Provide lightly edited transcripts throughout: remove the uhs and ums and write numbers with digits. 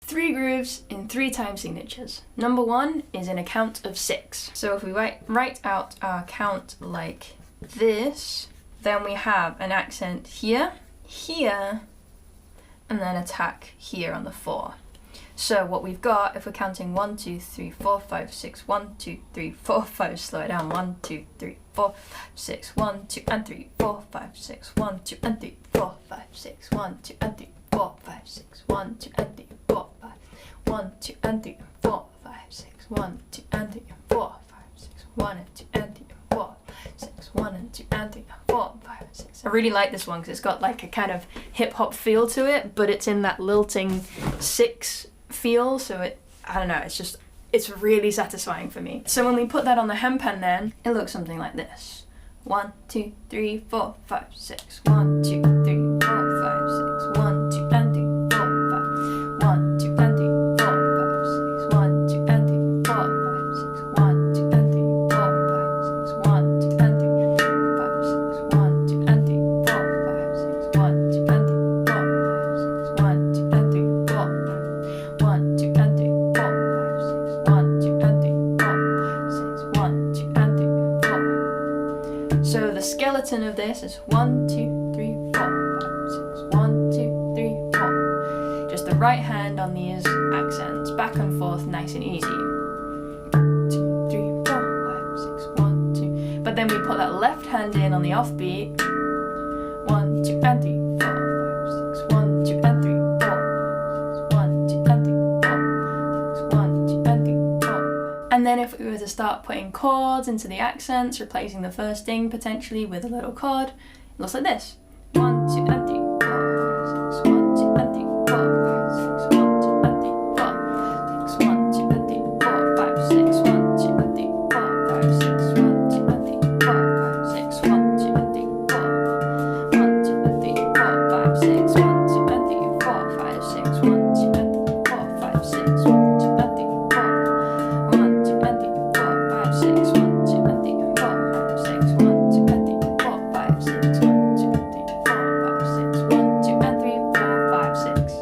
3 grooves in 3 time signatures. Number 1 is in a count of 6. So if we write out our count like this, then we have an accent here, here, and then a tack here on the 4. So what we've got, if we're counting 1, 2, 3, 4, 5, 6, 1, 2, 3, 4, 5, slow it down, 1, 2, 3, 4, 5, 6, 1, 2, and 3, 4, 5, 6, 1, 2, and 3, 4, 5, 6, 1, 2, and 3, 4, 5, 6, 1, 2, and 3, 4, 5, 1, 2, and 3, 4, 5, 6, 1, 2, and 3, 4, 5, 6, 1, and 2, and 3, 4, 6, 1, and 2, and 3, 4, 5, 6. I really like this one because it's got like a kind of hip hop feel to it, but it's in that lilting 6 feel, so I don't know, it's really satisfying for me. So when we put that on the handpan then, it looks something like this. 1, 2, 3, 4, 5, 6, 1, 2, 3, 4, 5, 6, 1, 2, and 3, 4, 5, 1, 2, and 3, 4, 5, 6, 1, 2, and 3, 4, 5, 6, 1, 2, and 3, 4, 5, 6, 1, 2, and 3, 4, 5, 6, 1, 2, and 3, 4, 5, 6, 1, 2, and 3, 4, 5, 6, 1, 2, and 3, 4, 5, 1, 2, and 3, 4, 5, 6, 1, 2, and 3, 4, 5, 6, 1, 2, and 3, 4. So the skeleton of this is 1, 2, 3, 4, 5, 6, 1, 2, 3, 4. Just the right hand on these accents, back and forth, nice and easy. 2, 3, 4, 5, 6, 1, 2. But then we put that left hand in on the offbeat. 1, 2, and 3, 4, 5, 6, 1, 2, and 3, 4, 1, 2, and 3, 4, 6, 1, 2, and 3, 4. And then if we were to start putting chords into the accents, replacing the first ding potentially with a little chord, it looks like this. 1, 2, and 3, 4, 5, 6, 1, 2, and 3, 4, 5, 6, 1, 2, and 3, 4, 6, 1, 2, and 3, 4, 5, 6, 1, 2, and 3, 4, 5, 6, 1, 2, and 3, 4, 5, 6, 1, 2, and 3, 4, 1, 2, and 3, 4, 5, 6, 1, 2, and 3, 4, 5, 6, 1, 2, and 3, 4, 5, 6, 1, 2, and 3, 4, 1, 2, and 3, 4, 5, 6, 1, 2, and 3, 4, 5, 6, 1, 2, and 3, 4, 5, 6, 1, 2, and 3, 4, 5, 6, 1, 2, and 3, 4, 5, 6.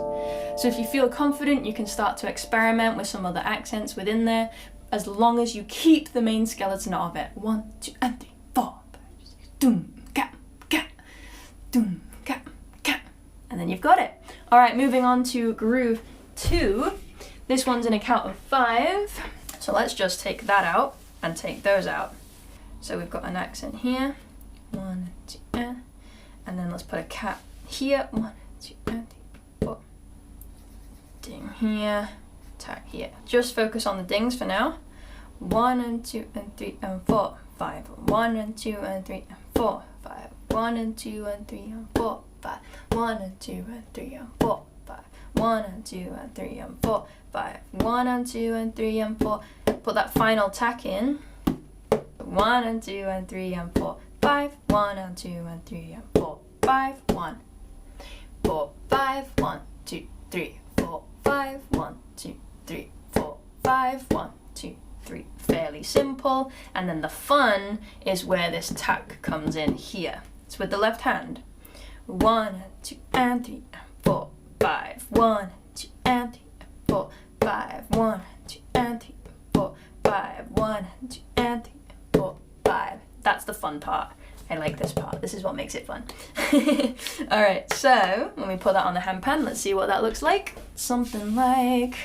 So if you feel confident, you can start to experiment with some other accents within there, as long as you keep the main skeleton of it. 1, 2, and 3, 4, 5, 6, doom, ka, ka, doom, ka, ka. And then you've got it. All right, moving on to groove 2. This one's in a count of 5. So let's just take that out and take those out. So we've got an accent here. 1, 2, and then let's put a cap here. 1, 2, and 3, 4. Ding here, tack here. Just focus on the dings for now. 1 and 2 and 3 and 4, 5. 1 and 2 and 3 and 4, 5. 1 and 2 and 3 and 4, 5. 1 and 2 and 3 and 4, 5. 1 and 2 and 3 and 4, 5. 1 and 2 and 3 and 4. Put that final tack in. 1 and 2 and 3 and 4, 5. 1 and 2 and 3 and 4, 5. 1, 4, 5. 1, 2, 3, 4, 5. 1, 2, 3, 4, 5. 1, 2, 3. Fairly simple. And then the fun is where this tack comes in here. It's with the left hand. 1 and 2 and 3 and 4, 5. 1 and 2 and 3 and 4, 5. 1 and 2 and 3 and 4, 5. 1 and 2 and 3 and 4, 5. That's the fun part. I like this part. This is what makes it fun. Alright, so when we put that on the handpan, let's see what that looks like. Something like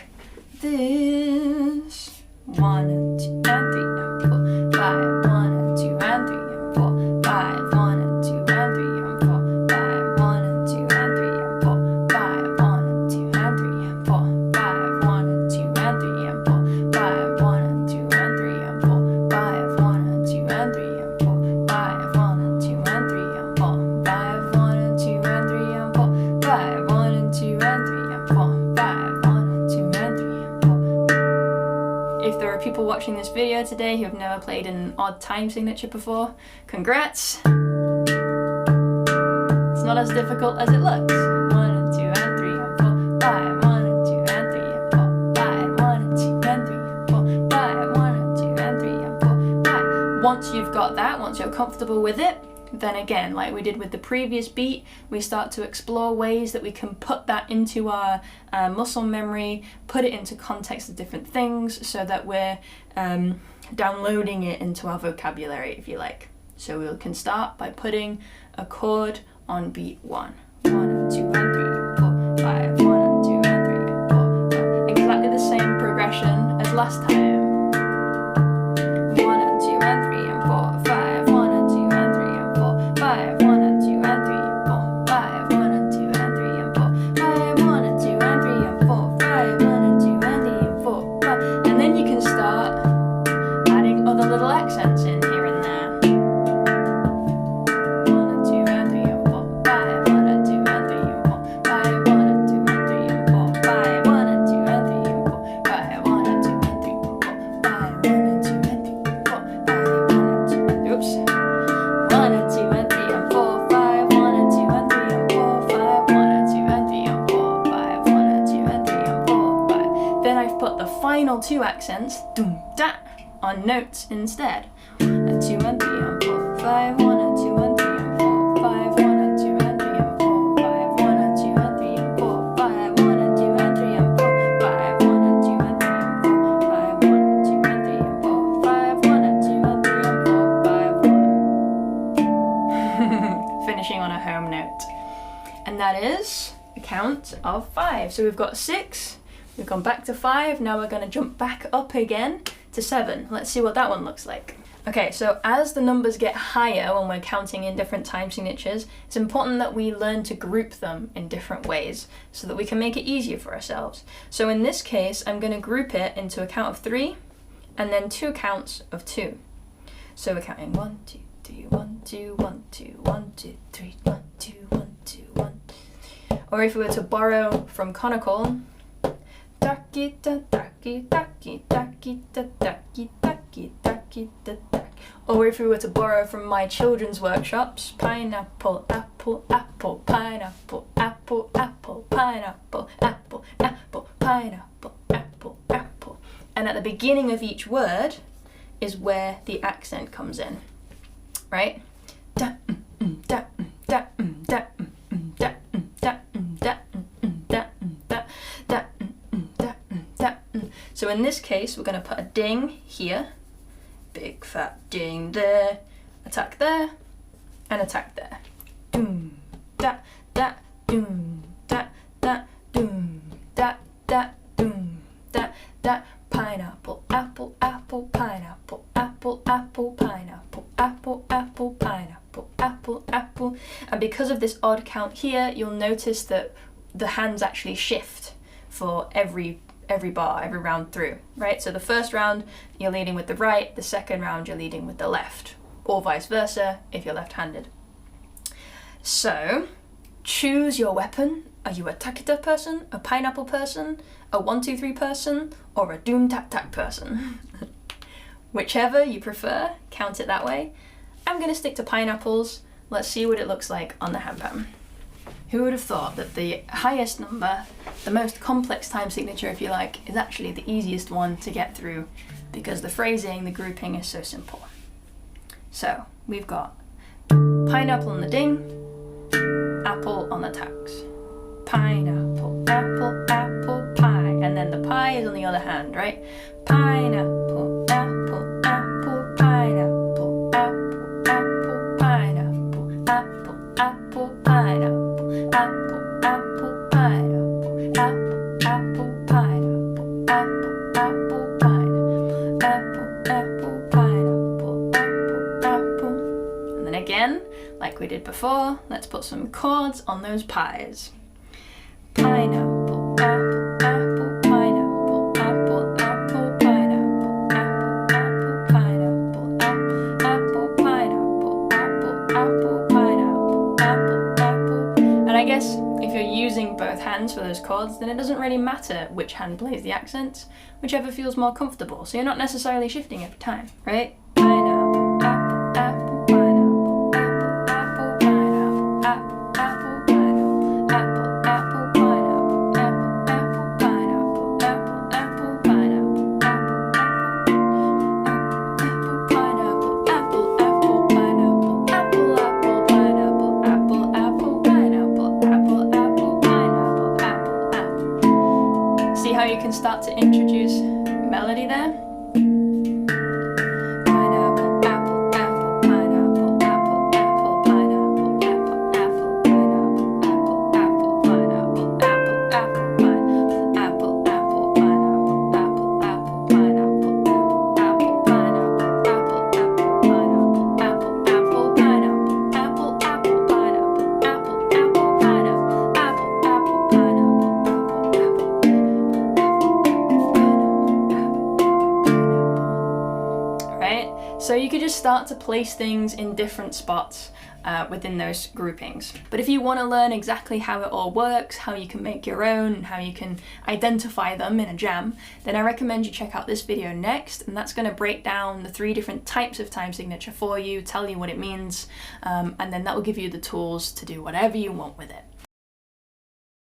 this. 1 and 2 and 3 and 4, 5. 1 and 2 and 3 and 4, 5. 1 and 2 and 3 and 4, 5. 1 and 2 and 3 and 4, 5. 1 and 2 and 3 and 4, 5. 1 and 2 and 3 and 4, 5. 1 and 2 and 3 and 4, 5. 1 and 2 and 3 and 4, 5. 1 and 2 and 3 and 4, 5. 1 and 2 and 3 and 4, 5. 1 and 2 and 3 and 4, 5. 1 and 2 and 3 and 4. If there are people watching this video today who have never played an odd time signature before, congrats! It's not as difficult as it looks. 1 and 2 and 3 and 4, 5. 1 and 2 and 3 and 4, 5. 1 and 2 and 3 and 4, 5. 1 and 2 and 3 and 4, 5. Once you've got that, once you're comfortable with it, then again, like we did with the previous beat, we start to explore ways that we can put that into our muscle memory, put it into context of different things so that we're downloading it into our vocabulary, if you like. So we can start by putting a chord on beat 1. 1 and 2 and 3 and 4, 5. 1 and 2 and 3 and 4, 5. Exactly the same progression as last time. 1 and 2 and 3 and 4, 5. 1 and 2 and 3 and 4, 5. 1 and 2 and 3 and 4, 5. 1 and 2 and 3 and 4, 5. 1 and 2 and 3 and 4, 5. 1 and 2 and 3 and 4, 5. And then you can start adding other little accents in here and there. 1 and 2 and 3 and 4, 5. 1 and 2 and 3 and 4, 5. 1 and 2 and 3 and 4, 5. 1 and 2 and 3 and 4, 5. 1 and 2 and 3 and 4, 5. 1 and 2 and 3 and 4, 5. 1 and 2 and oops. 1 and 2 and 3 and 4, 5. 1 and 2 and 3 and 4, 5. 1 and 2 and 3 and 4, 5. 1 and 2 and 3 and 4, 5. Then I've put the final 2 accents, doom da, on notes instead. 1 and 2 and 3 and 4, 5. 1 and 2 and 3 and 4, 5. 1 and 2 and 3 and 4, 5. 1 and 2 and 3 and 4, 5. 1 and 2 and 3 and 4, 5. 1 and 2 and 3 and 4, 5. 1 and 2 and 3 and 4, 5. 1 and 2 and 3 and 4, 5. 1. Finishing on a home note. And that is a count of 5. So we've got 6, we've gone back to 5, now we're going to jump back up again to 7. Let's see what that one looks like. Okay, so as the numbers get higher when we're counting in different time signatures, it's important that we learn to group them in different ways so that we can make it easier for ourselves. So in this case, I'm going to group it into a count of 3 and then 2 counts of 2. So we're counting 1, 2, 3, 1, 2, 1, 2, 1, 2, 3, 1, 2, 1, 2, 1. Or if we were to borrow from conical, ducky da ducky ducky ducky da ducky ducky ducky da duck. Or if we were to borrow from my children's workshops, pineapple, apple, apple, pineapple, apple, apple, pineapple, apple, apple, pineapple, apple, apple. And at the beginning of each word is where the accent comes in, right? Da da da da da da da da da da. So in this case, we're going to put a ding here, big fat ding there, attack there, and attack there. Doom, da, da, doom, da, da, doom, da, da, doom, da, da. Pineapple, apple, apple, pineapple, apple, apple, pineapple, apple, apple, pineapple, apple, apple. And because of this odd count here, you'll notice that the hands actually shift for every bar, every round through, right? So the first round, you're leading with the right, the second round, you're leading with the left, or vice versa if you're left-handed. So, choose your weapon. Are you a takita person, a pineapple person, a 1, 2, 3 person, or a doom tap tap person? Whichever you prefer, count it that way. I'm going to stick to pineapples. Let's see what it looks like on the handpan. Who would have thought that the highest number, the most complex time signature if you like, is actually the easiest one to get through because the phrasing, the grouping is so simple. So we've got pineapple on the ding, apple on the tax. Pineapple, apple, apple, pie. And then the pie is on the other hand, right? Pineapple, apple, apple, pineapple, apple, apple, pineapple, apple, apple, pineapple, apple, apple, pineapple, apple, apple, pineapple, apple, apple, pineapple, apple, apple, pineapple, apple, apple. And then again, like we did before, let's put some chords on those pies. Pineapple, apple, apple, pineapple, apple, apple, pineapple, apple, apple, pineapple, apple, apple, pineapple, apple, apple, pineapple, apple, apple. And I guess if you're using both hands for those chords, then it doesn't really matter which hand plays the accents, whichever feels more comfortable. So you're not necessarily shifting every time, right? Pineapple, apple, apple, pineapple, apple, apple, pineapple, apple, apple, pineapple, apple, apple, pineapple, apple, apple, pineapple, apple, apple, pineapple, apple, apple, apple, pineapple, apple, apple, pineapple, apple, apple, you can start to introduce melody there. Pineapple, apple, apple, pineapple, apple, apple, pineapple, apple, apple, pineapple, apple, apple, pineapple, apple, apple, pineapple, apple, apple, pineapple, apple, apple, pineapple, apple, apple, pineapple, apple, apple, pineapple, apple, apple, pineapple, apple, apple, pineapple, apple, apple, pineapple, apple, apple, pineapple, right? So you could just start to place things in different spots within those groupings. But if you want to learn exactly how it all works, how you can make your own, and how you can identify them in a jam, then I recommend you check out this video next, and that's going to break down the 3 different types of time signature for you, tell you what it means, and then that will give you the tools to do whatever you want with it.